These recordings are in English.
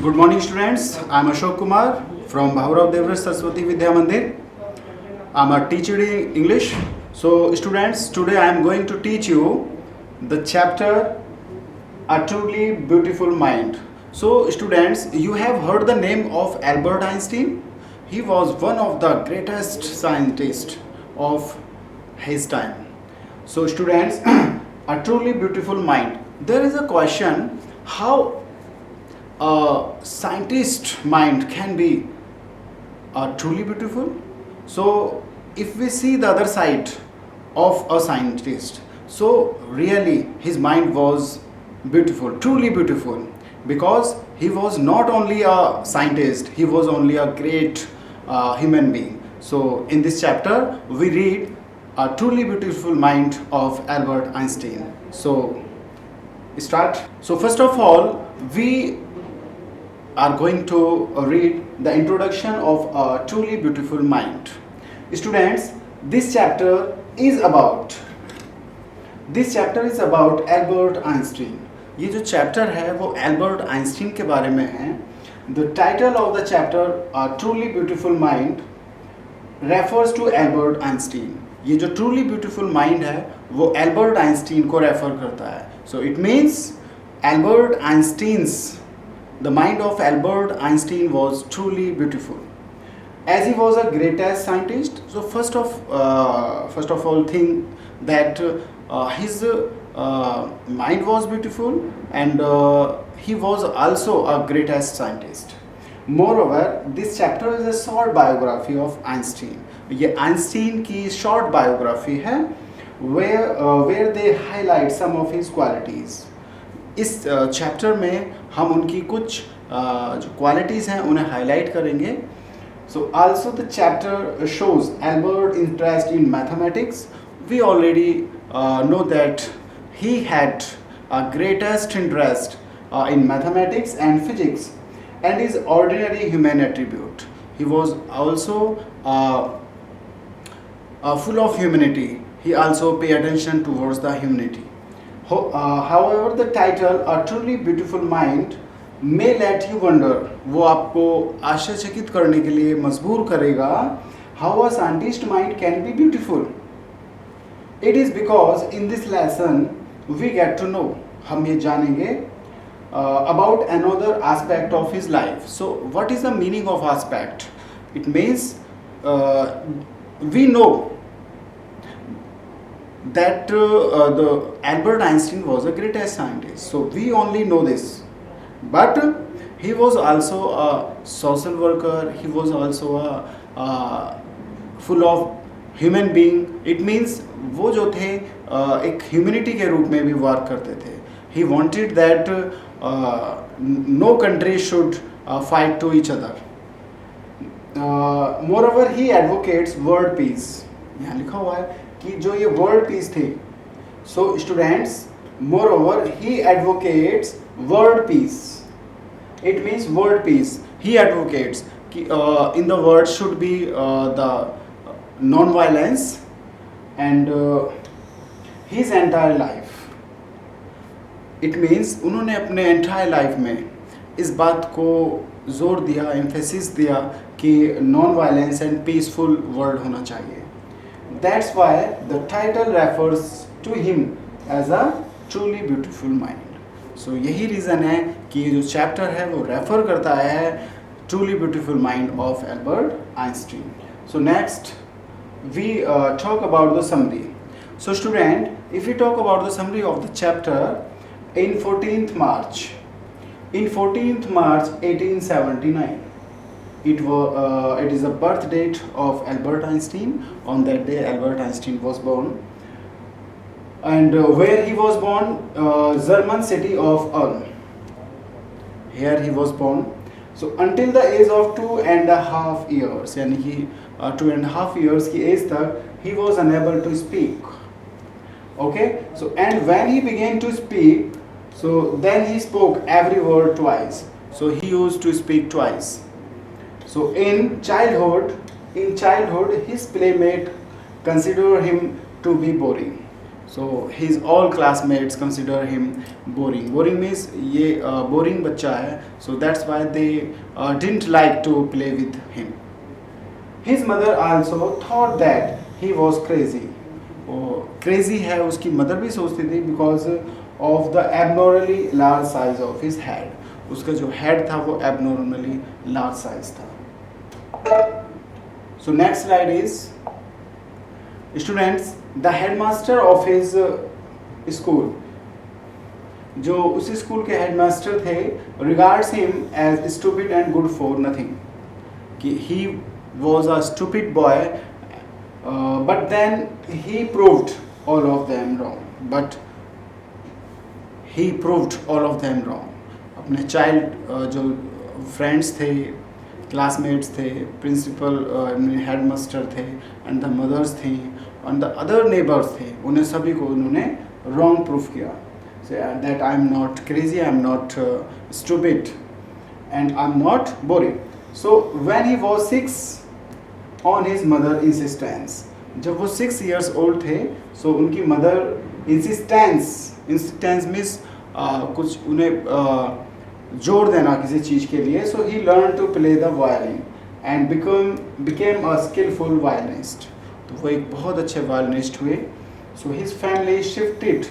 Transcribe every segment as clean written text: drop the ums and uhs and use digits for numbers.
Good morning, students. I'm Ashok Kumar from Bhaurav Devras Saraswati Vidya Mandir. I'm a teacher in English. So, students, today I am going to teach you the chapter A Truly Beautiful Mind. So, students, you have heard the name of Albert Einstein. He was one of the greatest scientists of his time. So, students, a truly beautiful mind. There is a question how a scientist mind can be truly beautiful. So if we see the other side of a scientist, so really his mind was beautiful, truly beautiful, because he was not only a scientist, he was only a great human being. So in this chapter we read a truly beautiful mind of Albert Einstein. So start. So first of all, we are going to read the introduction of a truly beautiful mind. Students, this chapter is about Albert Einstein. ये जो chapter है वो Albert Einstein के बारे में है. The title of the chapter a truly beautiful mind refers to Albert Einstein. ये जो ट्रूली ब्यूटीफुल माइंड है वो एल्बर्ट आइंस्टीन को रेफर करता है. So it means Albert Einstein's The mind of Albert Einstein was truly beautiful, as he was a greatest scientist. So first of all, think that his mind was beautiful, and he was also a greatest scientist. Moreover, this chapter is a short biography of Einstein. ये Einstein की short biography है, where they highlight some of his qualities. इस chapter में हम उनकी कुछ जो qualities हैं उन्हें हाईलाइट करेंगे. So also the chapter shows Albert interest in mathematics. We already know that he had a greatest interest in mathematics and physics and his ordinary human attribute. He was also full of humanity. He also pay attention towards the humanity. However, the title A Truly Beautiful Mind may let you wonder. वो आपको आश्चर्यचकित करने के लिए मजबूर करेगा. How a scientist mind can be beautiful. It is because in this lesson we get to know. हम ये जानेंगे about another aspect of his life. So, what is the meaning of aspect? It means we know that the Albert Einstein was a greatest scientist. So we only know this, but he was also a social worker. He was also a full of human being. It means वो जो थे एक humanity के रूप में भी work करते थे. He wanted that no country should fight to each other. Moreover, he advocates world peace. यहाँ लिखा हुआ है कि जो ये वर्ल्ड पीस थे. So students, more over he advocates world peace. It means world peace. He advocates कि in the world should be the non violence and his entire life. It means उन्होंने अपने एंटायर लाइफ में इस बात को जोर दिया, एम्फेसिस दिया कि non violence and peaceful world होना चाहिए. That's why the title refers to him as a truly beautiful mind. So यही रीज़न है कि ये जो चैप्टर है वो रेफर करता है truly beautiful mind of Albert Einstein. So next we talk about the summary. So student, if we talk about the summary of the chapter, in 14th March 1879. It is a birth date of Albert Einstein. On that day, Albert Einstein was born. And where he was born, German city of Ulm. Here he was born. So until the age of 2.5 years, यानी कि 2.5 years की age तक, he was unable to speak. Okay. So and when he began to speak, so then he spoke every word twice. So he used to speak twice. So in childhood, his playmate considered him to be boring. So his all classmates consider him boring. Boring means ये boring बच्चा है, so that's why they didn't like to play with him. His mother also thought that he was crazy. Crazy है उसकी mother भी सोचती थी because of the abnormally large size of his head. उसका जो head था वो abnormally large size था. So next slide is, students, the headmaster of his school, जो उसी स्कूल के हेडमास्टर थे, regards him as stupid and good for nothing. कि he was a stupid boy, but then he proved all of them wrong. अपने child जो friends थे, classmates थे, principal headmaster थे, एंड द मदर्स थी, and the other neighbours थे, उन्हें सभी को उन्होंने रॉन्ग प्रूफ किया. That I am not crazy, I am not stupid, and I am not boring. So when he was 6, on his mother insistence, जब वो 6 years old थे, सो उनकी मदर इंसिस्टेंस मीन्स कुछ उन्हें जोर देना किसी चीज़ के लिए. So he learn to play the violin and became a skillful violinist. तो वो एक बहुत अच्छे वायलिनिस्ट हुए. So his family shifted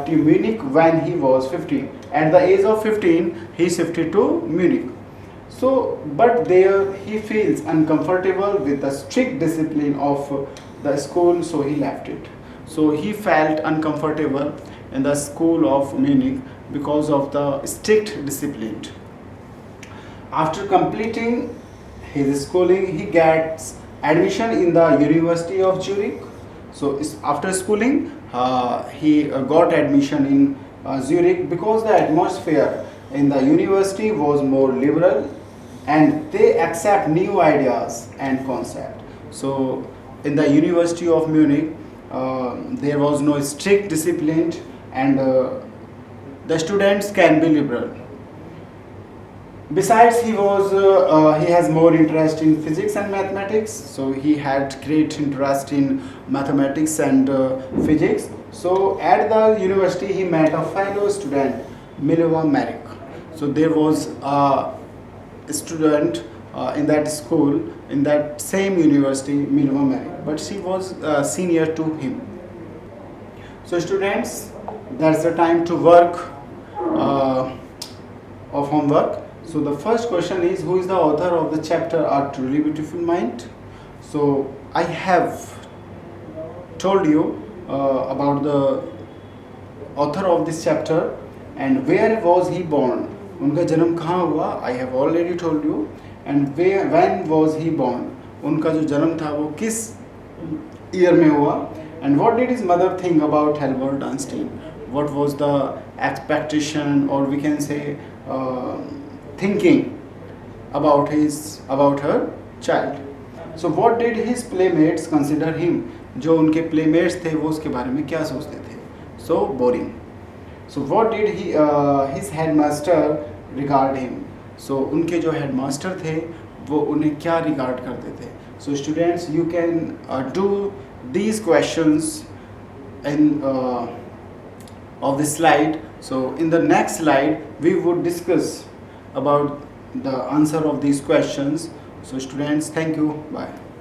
to Munich when he was 15. At the age of 15 he shifted to Munich. So, but there he feels uncomfortable with the strict discipline of the school, so he left it. So he felt uncomfortable in the school of Munich because of the strict discipline. After completing his schooling, he gets admission in the University of Zurich. So after schooling, he got admission in Zurich because the atmosphere in the university was more liberal and they accept new ideas and concept. So in the University of Munich, there was no strict discipline, and the students can be liberal. Besides, he has more interest in physics and mathematics. So he had great interest in mathematics and physics. So at the university, he met a fellow student, Mileva Merrick. So there was a student in that school, in that same university, Mileva Merrick, but she was senior to him. So students, that's the time to work of homework. So the first question is, who is the author of the chapter A Truly Beautiful Mind? So I have told you about the author of this chapter and where was he born. उनका जन्म कहाँ हुआ, I have already told you. And when was he born, उनका जो जन्म था वो किस ईयर में हुआ. And what did his mother think about Albert Einstein, what was the expectation or we can say thinking about her child. So what did his playmates consider him, जो उनके प्लेमेट्स थे वो उसके बारे में क्या सोचते थे. So boring. So what did his headmaster regard him? So उनके जो headmaster थे वो उन्हें क्या regard करते थे. So students, you can do these questions in of this slide. So in the next slide we would discuss about the answer of these questions. So students, thank you. Bye.